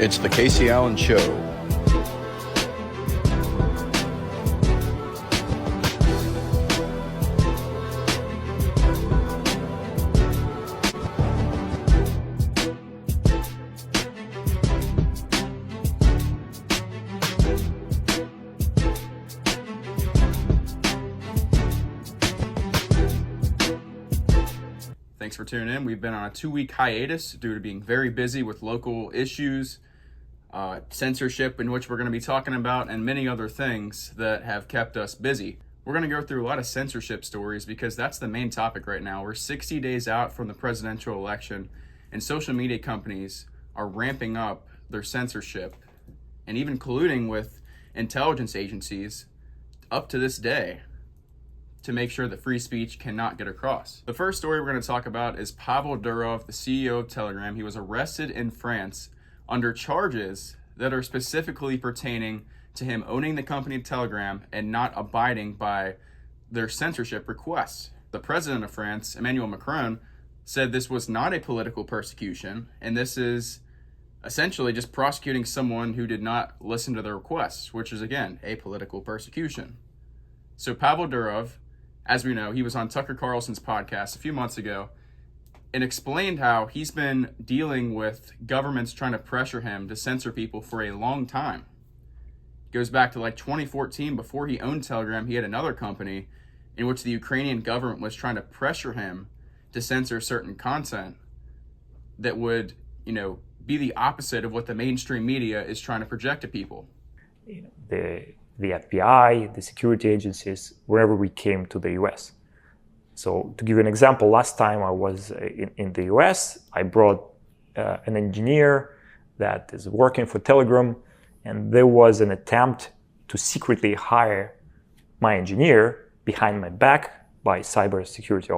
It's the Kacee Allen Show. Thanks for tuning in. We've been on a 2-week hiatus due to being very busy with local issues, censorship, in which we're going to be talking about, and many other things that have kept us busy. We're going to go through a lot of censorship stories because that's the main topic right now. We're 60 days out from the presidential election, and social media companies are ramping up their censorship and even colluding with intelligence agencies up to this day to make sure that free speech cannot get across. The first story we're going to talk about is Pavel Durov, the CEO of Telegram. He was arrested in France under charges that are specifically pertaining to him owning the company Telegram and not abiding by their censorship requests. The president of France, Emmanuel Macron, said this was not a political persecution, and this is essentially just prosecuting someone who did not listen to the requests, which is, again, a political persecution. So Pavel Durov, as we know, he was on Tucker Carlson's podcast a few months ago and explained how he's been dealing with governments trying to pressure him to censor people for a long time. It goes back to like 2014. Before he owned Telegram, he had another company in which the Ukrainian government was trying to pressure him to censor certain content that would, be the opposite of what the mainstream media is trying to project to people. The FBI, the security agencies, wherever we came to the US. So to give you an example, last time I was in the US, I brought an engineer that is working for Telegram, and there was an attempt to secretly hire my engineer behind my back by cybersecurity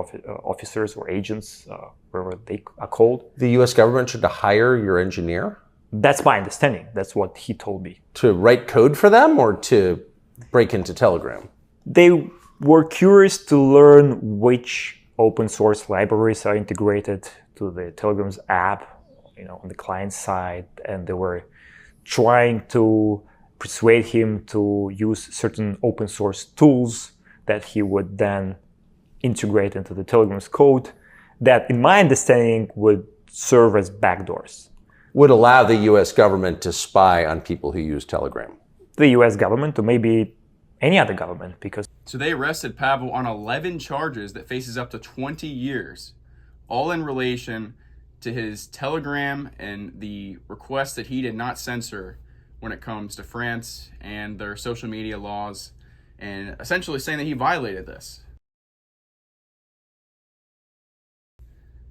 officers or agents, wherever they are called. The US government tried to hire your engineer? That's my understanding. That's what he told me. To write code for them or to break into Telegram? They were curious to learn which open source libraries are integrated to the Telegram's app, on the client side, and they were trying to persuade him to use certain open source tools that he would then integrate into the Telegram's code that, in my understanding, would serve as backdoors. Would allow the US government to spy on people who use Telegram? The US government, or maybe any other government, because... So they arrested Pavel on 11 charges that faces up to 20 years, all in relation to his Telegram and the request that he did not censor when it comes to France and their social media laws, and essentially saying that he violated this.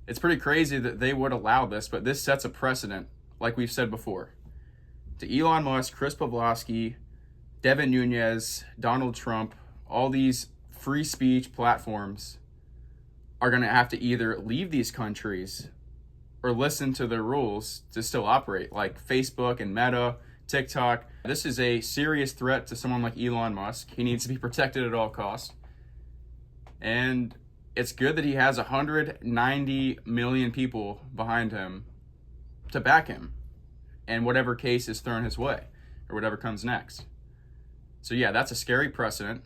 It's pretty crazy that they would allow this, but this sets a precedent, like we've said before, to Elon Musk, Chris Pavlovsky, Devin Nunes, Donald Trump. All these free speech platforms are going to have to either leave these countries or listen to their rules to still operate, like Facebook and Meta, TikTok. This is a serious threat to someone like Elon Musk. He needs to be protected at all costs. And it's good that he has 190 million people behind him to back him and whatever case is thrown his way or whatever comes next. So yeah, that's a scary precedent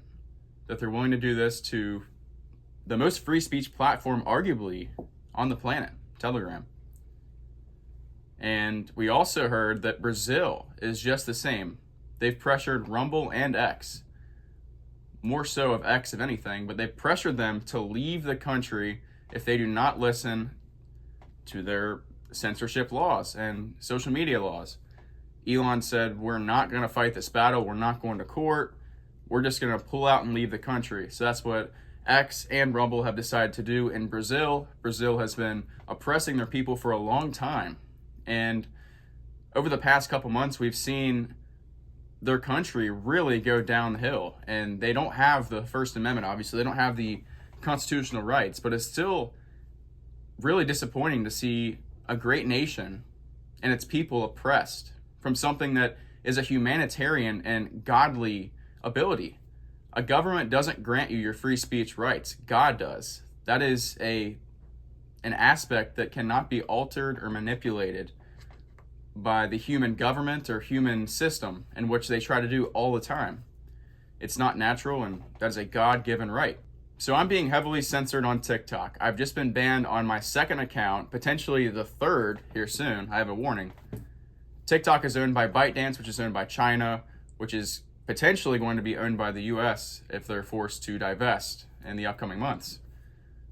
that they're willing to do this to the most free speech platform arguably on the planet, Telegram. And we also heard that Brazil is just the same. They've pressured Rumble and X, more so of X if anything, but they've pressured them to leave the country if they do not listen to their censorship laws and social media laws. Elon said, we're not going to fight this battle. We're not going to court. We're just going to pull out and leave the country. So that's what X and Rumble have decided to do in Brazil. Brazil has been oppressing their people for a long time. And over the past couple months, we've seen their country really go downhill. And they don't have the First Amendment, obviously. They don't have the constitutional rights. But it's still really disappointing to see a great nation and its people oppressed from something that is a humanitarian and godly ability. A government doesn't grant you your free speech rights. God does. That is an aspect that cannot be altered or manipulated by the human government or human system, in which they try to do all the time. It's not natural, and that is a God-given right. So I'm being heavily censored on TikTok. I've just been banned on my second account, potentially the third here soon. I have a warning. TikTok is owned by ByteDance, which is owned by China, which is potentially going to be owned by the US if they're forced to divest in the upcoming months.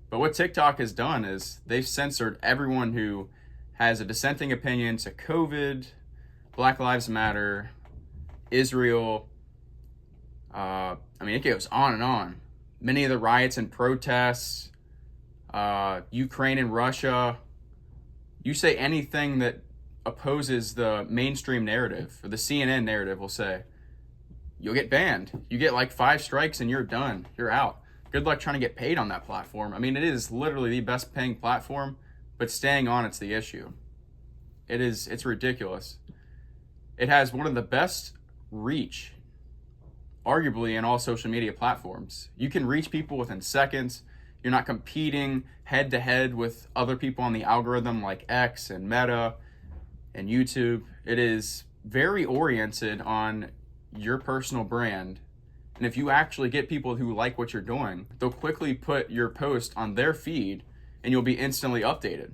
But what TikTok has done is they've censored everyone who has a dissenting opinion to COVID, Black Lives Matter, Israel. It goes on and on. Many of the riots and protests, Ukraine and Russia. You say anything that opposes the mainstream narrative, or the CNN narrative, will say, you'll get banned. You get like 5 strikes and you're done. You're out. Good luck trying to get paid on that platform. It is literally the best paying platform, but staying on it's the issue. It's ridiculous. It has one of the best reach, arguably, in all social media platforms. You can reach people within seconds. You're not competing head to head with other people on the algorithm like X and Meta and YouTube. It is very oriented on your personal brand. And if you actually get people who like what you're doing, they'll quickly put your post on their feed and you'll be instantly updated.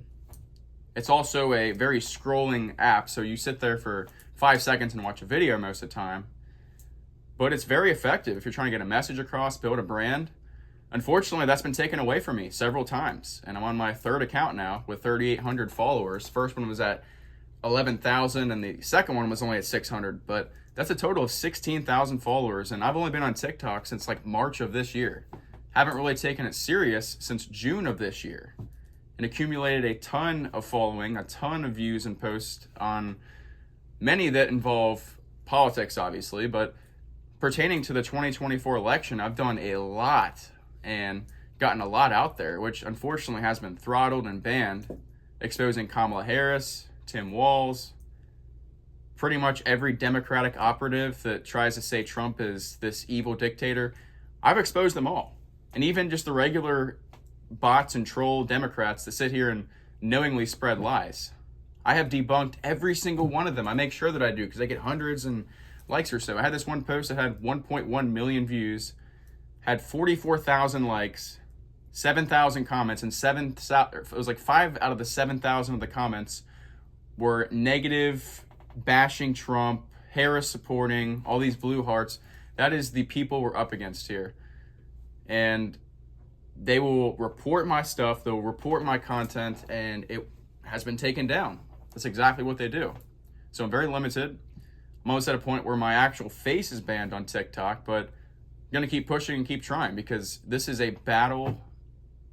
It's also a very scrolling app, so you sit there for 5 seconds and watch a video most of the time. But it's very effective if you're trying to get a message across, build a brand. Unfortunately, that's been taken away from me several times, and I'm on my third account now with 3,800 followers. First one was at 11,000, and the second one was only at 600, but that's a total of 16,000 followers, and I've only been on TikTok since like March of this year. Haven't really taken it serious since June of this year, and accumulated a ton of following, a ton of views and posts on many that involve politics, obviously, but pertaining to the 2024 election, I've done a lot and gotten a lot out there, which unfortunately has been throttled and banned, exposing Kamala Harris, Tim Walz, pretty much every Democratic operative that tries to say Trump is this evil dictator. I've exposed them all. And even just the regular bots and troll Democrats that sit here and knowingly spread lies. I have debunked every single one of them. I make sure that I do because I get hundreds and likes or so. I had this one post that had 1.1 million views, had 44,000 likes, 7,000 comments, and it was like 5 out of the 7,000 of the comments were negative, bashing Trump, Harris supporting, all these blue hearts. That is the people we're up against here. And they will report my stuff, they'll report my content, and it has been taken down. That's exactly what they do. So I'm very limited. I'm almost at a point where my actual face is banned on TikTok, but I'm going to keep pushing and keep trying because this is a battle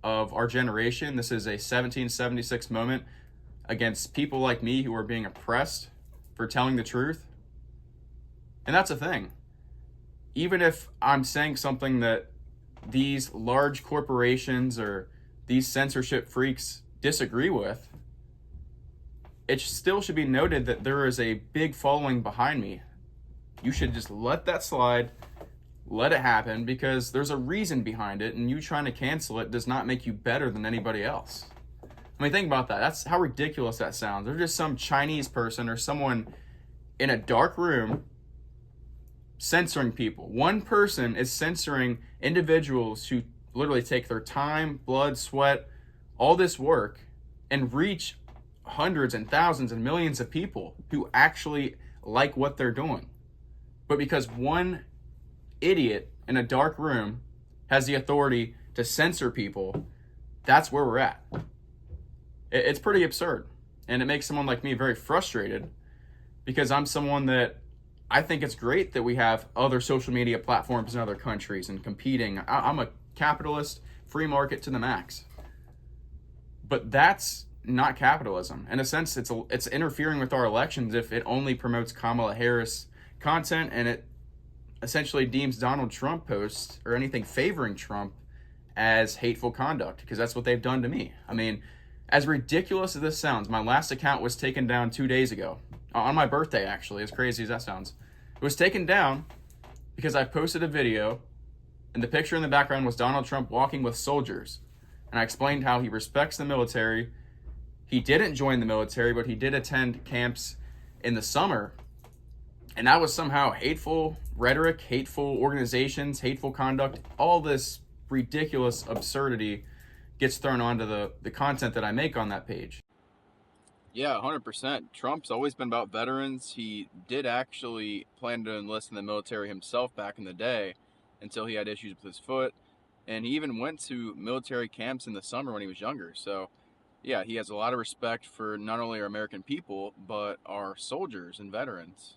of our generation. This is a 1776 moment against people like me who are being oppressed for telling the truth. And that's the thing. Even if I'm saying something that these large corporations or these censorship freaks disagree with, it still should be noted that there is a big following behind me. You should just let that slide, let it happen, because there's a reason behind it, and you trying to cancel it does not make you better than anybody else. Think about that. That's how ridiculous that sounds. There's just some Chinese person or someone in a dark room censoring people. One person is censoring individuals who literally take their time, blood, sweat, all this work, and reach hundreds and thousands and millions of people who actually like what they're doing. But because one idiot in a dark room has the authority to censor people, that's where we're at. It's pretty absurd. And it makes someone like me very frustrated because I'm someone that I think it's great that we have other social media platforms in other countries and competing. I'm a capitalist, free market to the max. But that's not capitalism. In a sense, it's interfering with our elections if it only promotes Kamala Harris content and it essentially deems Donald Trump posts or anything favoring Trump as hateful conduct, because that's what they've done to me. As ridiculous as this sounds, my last account was taken down 2 days ago. On my birthday, actually, as crazy as that sounds. It was taken down because I posted a video and the picture in the background was Donald Trump walking with soldiers. And I explained how he respects the military. He didn't join the military, but he did attend camps in the summer, and that was somehow hateful rhetoric, hateful organizations, hateful conduct. All this ridiculous absurdity gets thrown onto the content that I make on that page. Yeah, 100%. Trump's always been about veterans. He did actually plan to enlist in the military himself back in the day until he had issues with his foot. And he even went to military camps in the summer when he was younger. So, yeah, he has a lot of respect for not only our American people, but our soldiers and veterans.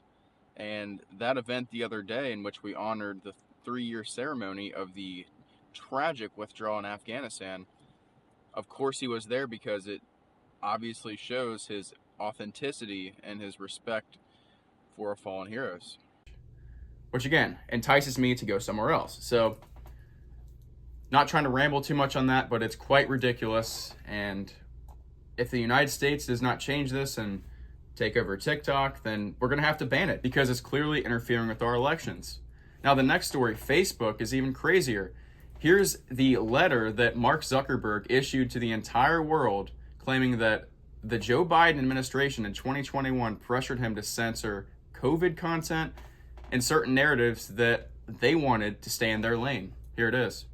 And that event the other day, in which we honored the 3-year ceremony of the tragic withdrawal in Afghanistan, of course he was there because it obviously shows his authenticity and his respect for our fallen heroes. Which again entices me to go somewhere else. So, not trying to ramble too much on that, but it's quite ridiculous. And if the United States does not change this and take over TikTok, then we're going to have to ban it because it's clearly interfering with our elections. Now, the next story, Facebook, is even crazier. Here's the letter that Mark Zuckerberg issued to the entire world claiming that the Joe Biden administration in 2021 pressured him to censor COVID content and certain narratives that they wanted to stay in their lane. Here it is.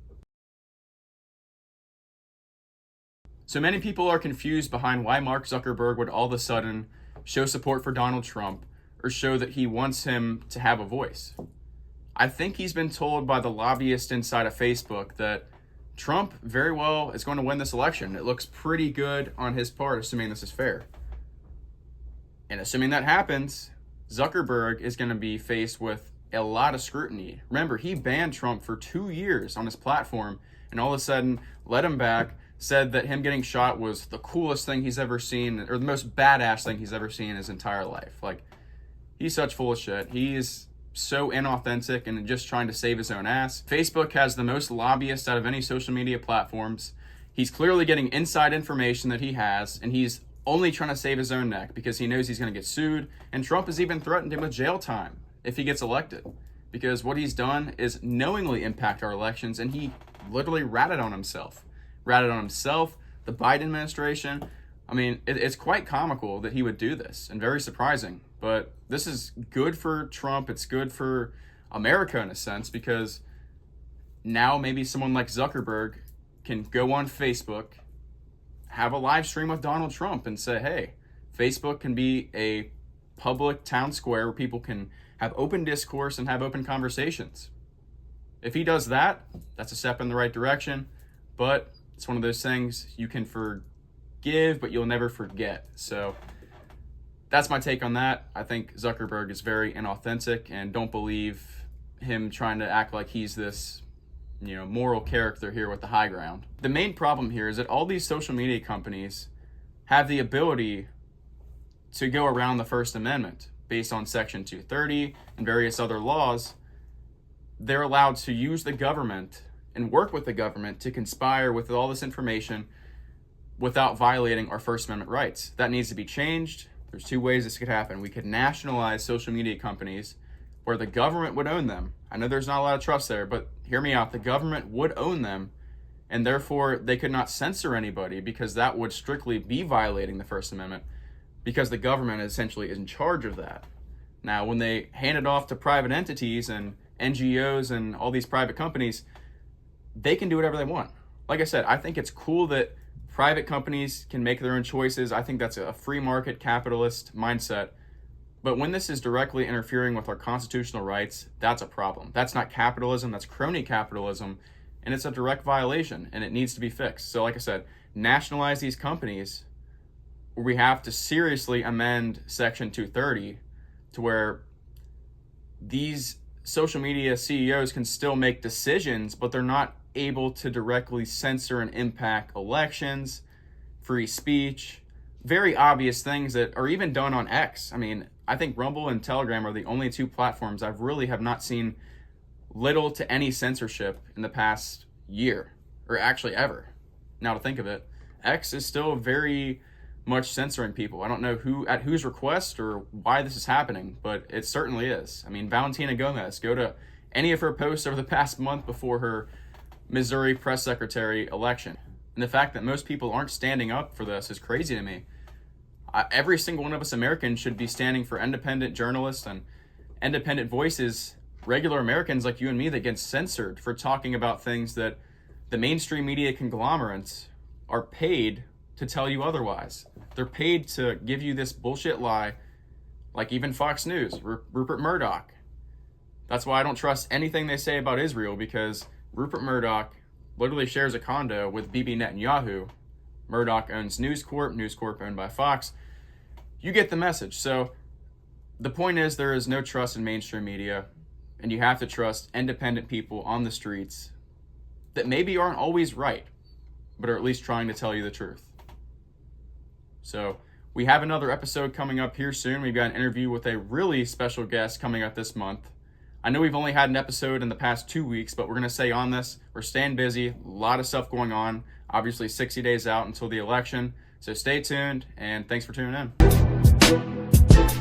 So many people are confused behind why Mark Zuckerberg would all of a sudden show support for Donald Trump or show that he wants him to have a voice. I think he's been told by the lobbyist inside of Facebook that Trump very well is going to win this election. It looks pretty good on his part, assuming this is fair. And assuming that happens, Zuckerberg is going to be faced with a lot of scrutiny. Remember, he banned Trump for 2 years on his platform and all of a sudden let him back, said that him getting shot was the coolest thing he's ever seen, or the most badass thing he's ever seen in his entire life. Like, he's such full of shit. He's so inauthentic and just trying to save his own ass. Facebook has the most lobbyists out of any social media platforms. He's clearly getting inside information that he has, and he's only trying to save his own neck because he knows he's going to get sued. And Trump has even threatened him with jail time if he gets elected, because what he's done is knowingly impact our elections, and he literally ratted on himself, the Biden administration. I mean, it's quite comical that he would do this and very surprising, but this is good for Trump. It's good for America in a sense, because now maybe someone like Zuckerberg can go on Facebook, have a live stream with Donald Trump and say, hey, Facebook can be a public town square where people can have open discourse and have open conversations. If he does that, that's a step in the right direction, but it's one of those things you can forgive, but you'll never forget. So that's my take on that. I think Zuckerberg is very inauthentic, and don't believe him trying to act like he's this, moral character here with the high ground. The main problem here is that all these social media companies have the ability to go around the First Amendment based on Section 230 and various other laws. They're allowed to use the government and work with the government to conspire with all this information without violating our First Amendment rights. That needs to be changed. There's 2 ways this could happen. We could nationalize social media companies where the government would own them. I know there's not a lot of trust there, but hear me out. The government would own them, and therefore they could not censor anybody, because that would strictly be violating the First Amendment, because the government essentially is in charge of that. Now, when they hand it off to private entities and NGOs and all these private companies, they can do whatever they want. Like I said, I think it's cool that private companies can make their own choices. I think that's a free market capitalist mindset. But when this is directly interfering with our constitutional rights, that's a problem. That's not capitalism, that's crony capitalism, and it's a direct violation, and it needs to be fixed. So like I said, nationalize these companies, where we have to seriously amend Section 230 to where these social media CEOs can still make decisions, but they're not able to directly censor and impact elections, free speech, very obvious things that are even done on X. I mean, I think Rumble and Telegram are the only 2 platforms I really have not seen little to any censorship in the past year, or actually ever. Now to think of it, X is still very much censoring people. I don't know at whose request or why this is happening, but it certainly is. I mean, Valentina Gomez, go to any of her posts over the past month before her Missouri press secretary election. And the fact that most people aren't standing up for this is crazy to me. Every single one of us Americans should be standing for independent journalists and independent voices, regular Americans like you and me that get censored for talking about things that the mainstream media conglomerates are paid to tell you otherwise. They're paid to give you this bullshit lie, like even Fox News, Rupert Murdoch. That's why I don't trust anything they say about Israel, because Rupert Murdoch literally shares a condo with Bibi Netanyahu. Murdoch owns News Corp owned by Fox. You get the message. So the point is, there is no trust in mainstream media, and you have to trust independent people on the streets that maybe aren't always right, but are at least trying to tell you the truth. So we have another episode coming up here soon. We've got an interview with a really special guest coming up this month. I know we've only had an episode in the past 2 weeks, but we're going to stay on this. We're staying busy, a lot of stuff going on. Obviously 60 days out until the election. So stay tuned, and thanks for tuning in.